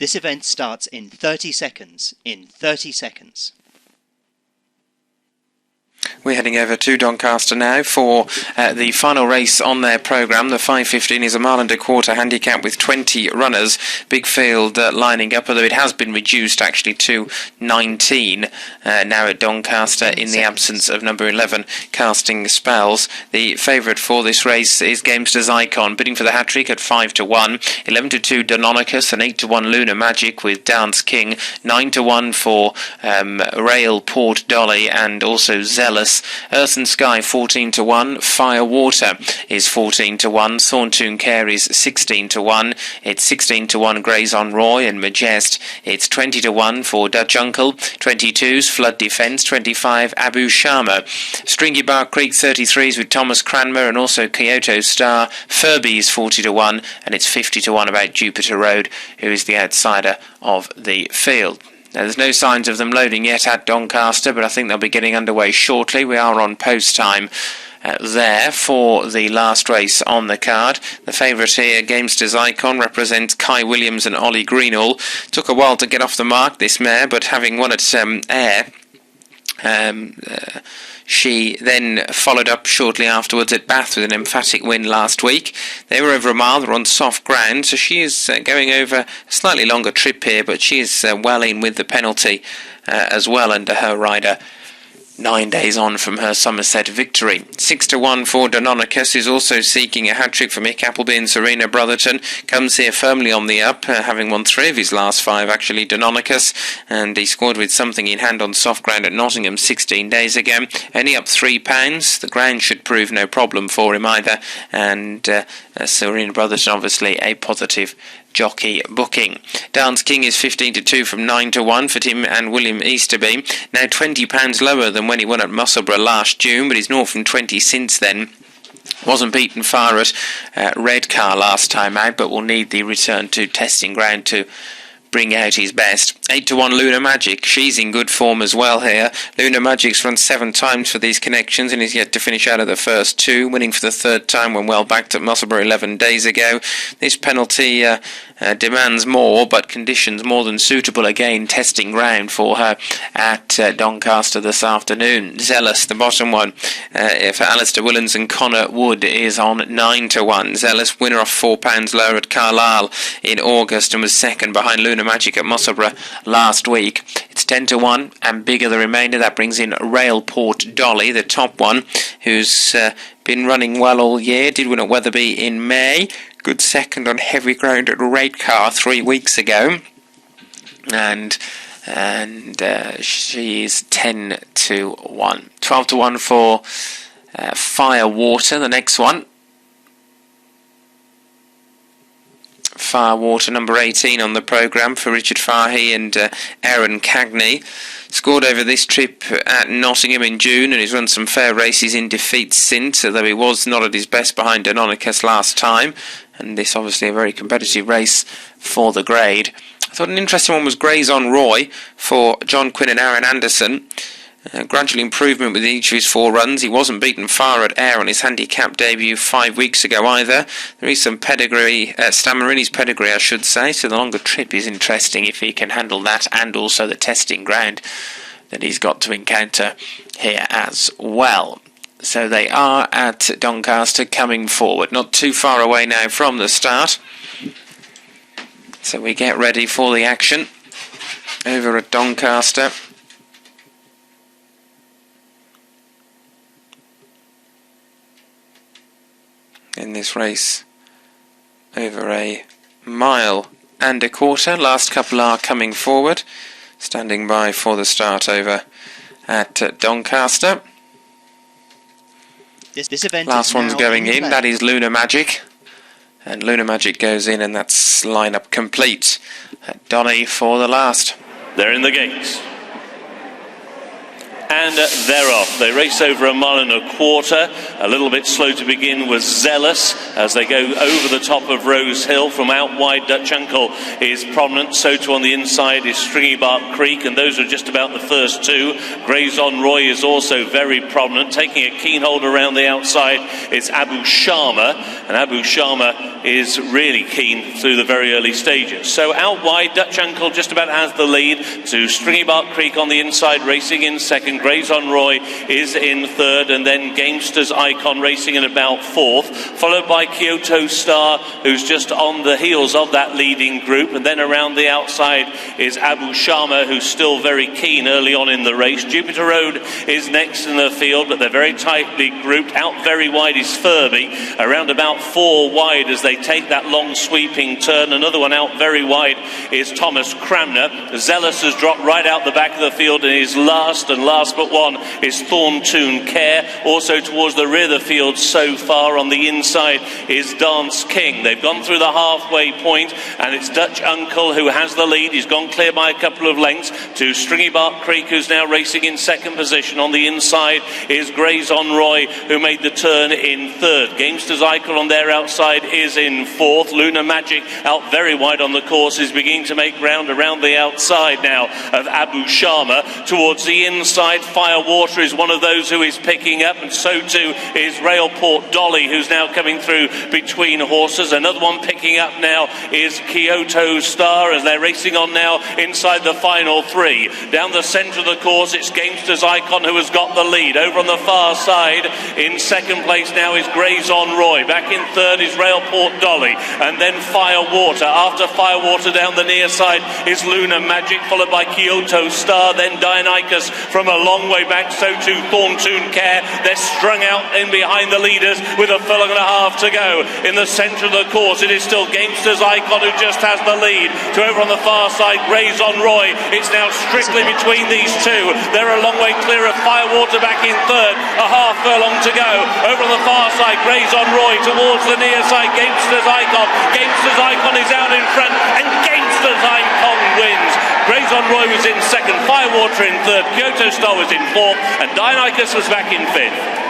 This event starts in 30 seconds. In 30 seconds. We're heading over to Doncaster now for the final race on their programme. The 5:15 is a mile and a quarter handicap with 20 runners. Big field lining up, although it has been reduced actually to 19 now at Doncaster in the absence of number 11 casting spells. The favourite for this race is Gamester's Icon, bidding for the hat-trick at 5-1, 11-2 Deinonychus and 8-1 Lunar Magic with Dance King, 9-1 for Rail Port Dolly and also Zealous. Earth and Sky 14-1, Fire Water is 14-1, Thorntoon Care is 16-1, it's 16-1 Grays on Roy and Majest, it's 20-1 for Dutch Uncle, 22s Flood Defence, 25 Abu Shama, Stringy Bar Creek 33s with Thomas Cranmer and also Kyoto Star, Furby's 40-1 and it's 50-1 about Jupiter Road, who is the outsider of the field. Now, there's no signs of them loading yet at Doncaster, but I think they'll be getting underway shortly. We are on post time there for the last race on the card. The favourite here, Gamester's Icon, represents Kai Williams and Ollie Greenall. Took a while to get off the mark, this mare, but having won at Ayr, she then followed up shortly afterwards at Bath with an emphatic win last week. They were over a mile, they're on soft ground, so she is going over a slightly longer trip here, but she is well in with the penalty as well under her rider. 9 days on from her Somerset victory. 6-1 for Deinonychus, who's also seeking a hat-trick for Mick Appleby and Serena Brotherton. Comes here firmly on the up, having won 3 of his last 5, actually, Deinonychus, and he scored with something in hand on soft ground at Nottingham 16 days ago. Only up £3. The ground should prove no problem for him either, and Serena Brotherton obviously a positive jockey booking. Dance King is 15-2 from 9-1 for Tim and William Easterby. Now £20 lower than when he won at Musselburgh last June, but he's north from 20 since then. Wasn't beaten far at Redcar last time out, but will need the return to testing ground to bring out his best. 8-1 Lunar Magic. She's in good form as well here. Lunar Magic's run 7 times for these connections and is yet to finish out of the first 2, winning for the 3rd time when well backed at Musselburgh 11 days ago. This penalty demands more, but conditions more than suitable again, testing ground for her at Doncaster this afternoon. Zealous, the bottom one, for Alistair Willens and Connor Wood, is on 9-1. Zealous, winner off £4 lower at Carlisle in August and was second behind Lunar Magic at Musselburgh last week. It's 10-1 and bigger the remainder. That brings in Railport Dolly, the top one, who's been running well all year. Did win at Wetherby in May. Good second on heavy ground at Redcar 3 weeks ago. And she's 10-1. 12-1 for Fire Water, the next one. Fire Water, number 18 on the programme for Richard Fahey and Aaron Cagney. Scored over this trip at Nottingham in June and he's run some fair races in defeat since, although he was not at his best behind Deinonychus last time. And this obviously a very competitive race for the grade. I thought an interesting one was Grays on Roy for John Quinn and Aaron Anderson. Gradual improvement with each of his 4 runs. He wasn't beaten far at Ayr on his handicap debut 5 weeks ago either. There is some pedigree, stamina in his pedigree I should say, so the longer trip is interesting if he can handle that and also the testing ground that he's got to encounter here as well. So they are at Doncaster coming forward, not too far away now from the start. So we get ready for the action over at Doncaster. In this race over a mile and a quarter. Last couple are coming forward, standing by for the start over at Doncaster. This event last one's going in, InPlay. that is Lunar Magic, and Lunar Magic goes in and that's line-up complete. Donny for the last. They're in the gates. and they're off. They race over a mile and a quarter. A little bit slow to begin was Zealous as they go over the top of Rose Hill. From out wide, Dutch Uncle is prominent. So too on the inside is Stringy Bark Creek, and those are just about the first two. Grazon Roy is also very prominent. Taking a keen hold around the outside is Abu Sharma, and Abu Sharma is really keen through the very early stages. So out wide, Dutch Uncle just about has the lead to Stringy Bark Creek on the inside, racing in second. Grazon Roy is in third, and then Gamester's Icon racing in about fourth, followed by Kyoto Star, who's just on the heels of that leading group. And then around the outside is Abu Sharma, who's still very keen early on in the race. Jupiter Road is next in the field, but they're very tightly grouped. Out very wide is Furby, around about 4 wide as they take that long sweeping turn. Another one out very wide is Thomas Cramner. Zealous has dropped right out the back of the field and is last, and last but one is Thorntoon Care. Also towards the rear of the field so far on the inside is Dance King. They've gone through the halfway point, and it's Dutch Uncle who has the lead. He's gone clear by a couple of lengths to Stringy Bark Creek, who's now racing in second position. On the inside is Grazon Roy, who made the turn in third. Gamester's Icon on their outside is in fourth. Lunar Magic out very wide on the course is beginning to make ground around the outside now of Abu Sharma. Towards the inside, Firewater is one of those who is picking up, and so too is Railport Dolly, who's now coming through between horses. Another one picking up now is Kyoto Star as they're racing on now inside the final three. Down the centre of the course, it's Gamester's Icon who has got the lead. Over on the far side, in second place now is Grazon Roy. Back in third is Railport Dolly, and then Firewater. After Firewater down the near side is Lunar Magic, followed by Kyoto Star, then Dionycus from a long way back, so too Thorntoon Care. They're strung out in behind the leaders with a furlong and a half to go. In the centre of the course, it is still Gamester's Icon who just has the lead. To over on the far side, Grazon Roy. It's now strictly between these two. They're a long way clear of Firewater back in third. A half furlong to go. Over on the far side, Grazon Roy towards the near side, Gamester's Icon. Gamester's Icon is out in front, and Gamester's Icon wins. Grazon Roy was in second, Firewater in third, Kyoto Star was in fourth, and Dionycus was back in fifth.